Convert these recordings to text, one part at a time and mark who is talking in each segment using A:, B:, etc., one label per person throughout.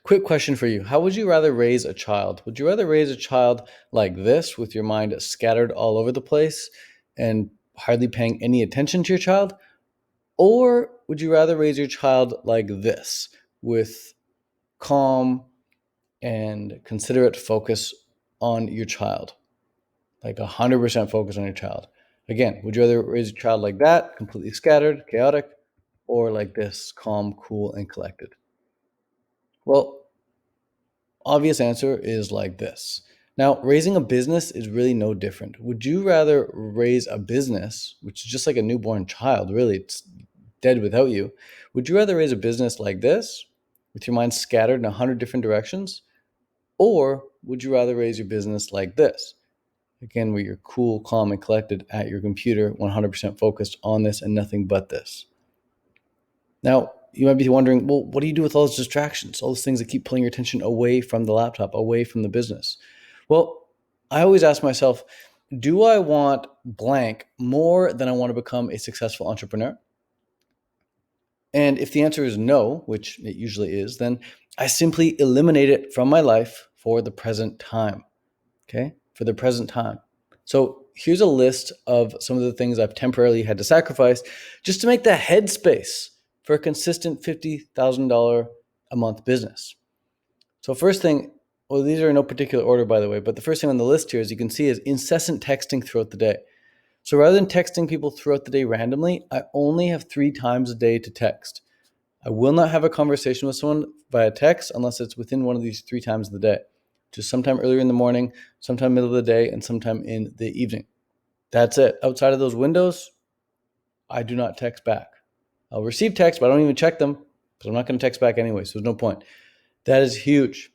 A: Quick question for you. How would you rather raise a child? Would you rather raise a child like this with your mind scattered all over the place and hardly paying any attention to your child? Or would you rather raise your child like this with calm and considerate focus on your child? Like 100% focus on your child. Again, would you rather raise a child like that, completely scattered, chaotic, or like this, calm, cool, and collected? Well, obvious answer is like this. Now, raising a business is really no different. Would you rather raise a business, which is just like a newborn child, really, it's dead without you? Would you rather raise a business like this, with your mind scattered in 100 different directions? Or would you rather raise your business like this? Again, where you're cool, calm, and collected at your computer, 100% focused on this and nothing but this. Now, you might be wondering, well, what do you do with all those distractions, all those things that keep pulling your attention away from the laptop, away from the business? Well, I always ask myself, do I want blank more than I want to become a successful entrepreneur? And if the answer is no, which it usually is, then I simply eliminate it from my life for the present time. Okay? For the present time. So here's a list of some of the things I've temporarily had to sacrifice just to make the headspace for a consistent $50,000 a month business. So first thing, well, these are in no particular order, by the way, but the first thing on the list here, as you can see, is incessant texting throughout the day. So rather than texting people throughout the day randomly, I only have 3 times a day to text. I will not have a conversation with someone via text unless it's within one of these 3 times of the day. Just sometime earlier in the morning, sometime middle of the day, and sometime in the evening. That's it. Outside of those windows, I do not text back. I'll receive texts, but I don't even check them because I'm not going to text back anyway, so there's no point. That is huge.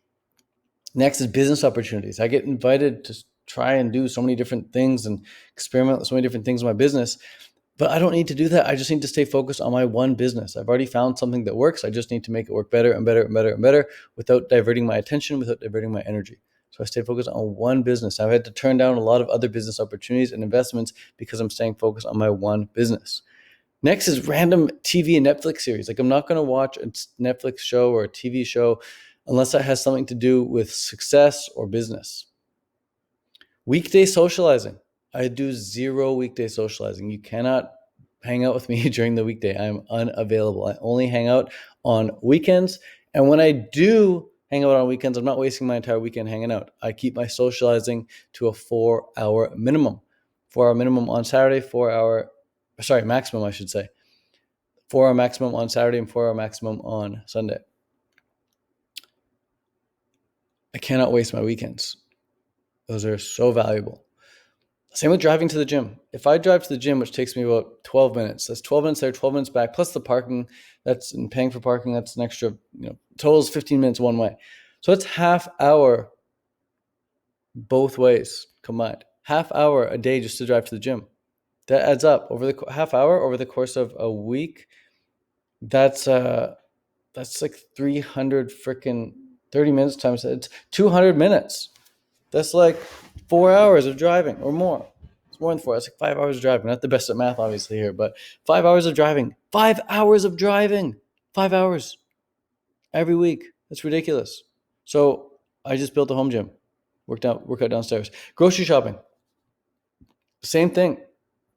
A: Next is business opportunities. I get invited to try and do so many different things and experiment with so many different things in my business, but I don't need to do that. I just need to stay focused on my one business. I've already found something that works. I just need to make it work better and better and better and better without diverting my attention, without diverting my energy. So I stay focused on one business. I've had to turn down a lot of other business opportunities and investments because I'm staying focused on my one business. Next is random TV and Netflix series. Like I'm not going to watch a Netflix show or a TV show unless it has something to do with success or business. Weekday socializing. I do 0 weekday socializing. You cannot hang out with me during the weekday. I'm unavailable. I only hang out on weekends. And when I do hang out on weekends, I'm not wasting my entire weekend hanging out. I keep my socializing to a 4-hour minimum. 4-hour minimum on Saturday, maximum, I should say. 4-hour maximum on Saturday and 4-hour maximum on Sunday. I cannot waste my weekends. Those are so valuable. Same with driving to the gym. If I drive to the gym, which takes me about 12 minutes, that's 12 minutes there, 12 minutes back, plus the parking, that's and paying for parking, that's an extra, total is 15 minutes one way. So it's half hour both ways combined. Half hour a day just to drive to the gym. That adds up over the half hour over the course of a week. That's like 300 freaking 30 minutes times it's 200 minutes. That's like 4 hours of driving or more. It's more than 4. It's like 5 hours of driving. Not the best at math, obviously, here, but 5 hours of driving. 5 hours of driving. 5 hours every week. That's ridiculous. So I just built a home gym. Workout downstairs. Grocery shopping. Same thing.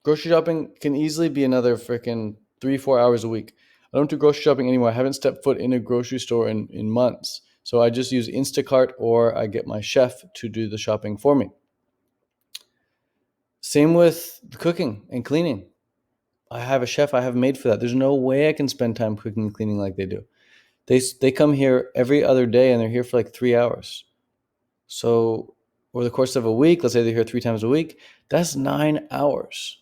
A: Grocery shopping can easily be another freaking 3-4 hours a week. I don't do grocery shopping anymore. I haven't stepped foot in a grocery store in months. So I just use Instacart or I get my chef to do the shopping for me. Same with the cooking and cleaning. I have a chef I have made for that. There's no way I can spend time cooking and cleaning like they do. They come here every other day and they're here for like 3 hours. So over the course of a week, let's say they're here 3 times a week, that's 9 hours.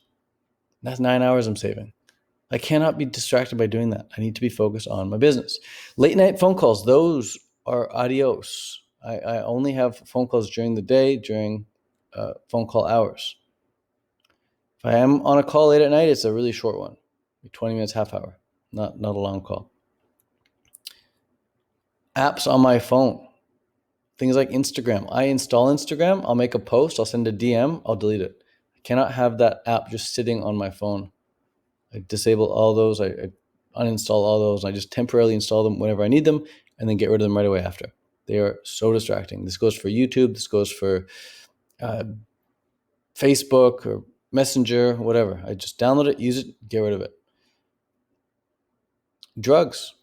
A: That's 9 hours I'm saving. I cannot be distracted by doing that. I need to be focused on my business. Late night phone calls, those are adios. I only have phone calls during the day, during phone call hours. If I am on a call late at night, it's a really short one, like 20 minutes, half hour, not a long call. Apps on my phone, things like Instagram. I install Instagram, I'll make a post, I'll send a DM, I'll delete it. I cannot have that app just sitting on my phone. I disable all those, I uninstall all those, I just temporarily install them whenever I need them. and then get rid of them right away after. They are so distracting. This goes for YouTube. This goes for Facebook or Messenger, whatever. I just download it, use it, get rid of it. Drugs.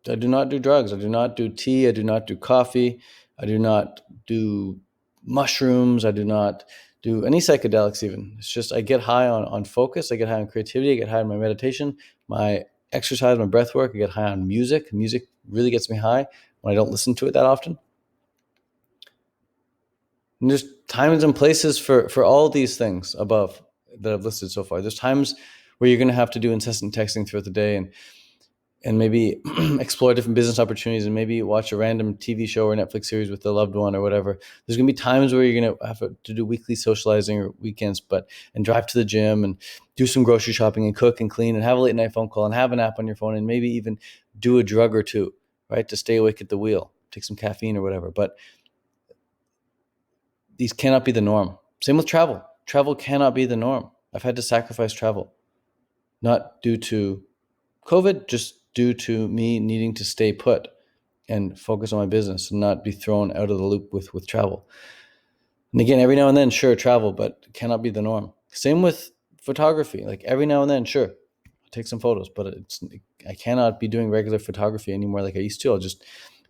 A: I do not do drugs. I do not do tea. I do not do coffee. I do not do mushrooms. I do not do any psychedelics even. It's just I get high on focus. I get high on creativity. I get high on my meditation, my exercise, my breath work. I get high on music. Music really gets me high when I don't listen to it that often. And there's times and places for all these things above that I've listed so far. There's times where you're going to have to do incessant texting throughout the day and maybe explore different business opportunities and maybe watch a random TV show or Netflix series with a loved one or whatever. There's going to be times where you're going to have to do weekly socializing or weekends, and drive to the gym and do some grocery shopping and cook and clean and have a late night phone call and have an app on your phone and maybe even do a drug or two, right? To stay awake at the wheel, take some caffeine or whatever. But these cannot be the norm. Same with travel. Travel cannot be the norm. I've had to sacrifice travel, not due to COVID, just due to me needing to stay put and focus on my business and not be thrown out of the loop with travel. And again, every now and then, sure, travel, but cannot be the norm. Same with photography. Like every now and then, sure, I'll take some photos, but I cannot be doing regular photography anymore like I used to. I'll just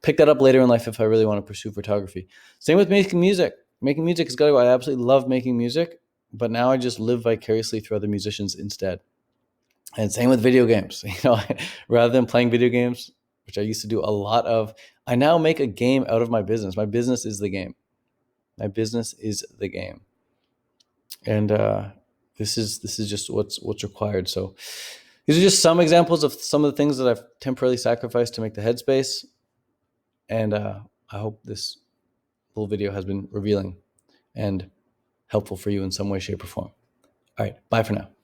A: pick that up later in life if I really want to pursue photography. Same with making music. Making music has got to go. I absolutely love making music, but now I just live vicariously through other musicians instead. And same with video games. Rather than playing video games, which I used to do a lot of, I now make a game out of my business. My business is the game. My business is the game. And this is just what's required. So these are just some examples of some of the things that I've temporarily sacrificed to make the headspace. And I hope this little video has been revealing and helpful for you in some way, shape, or form. All right, bye for now.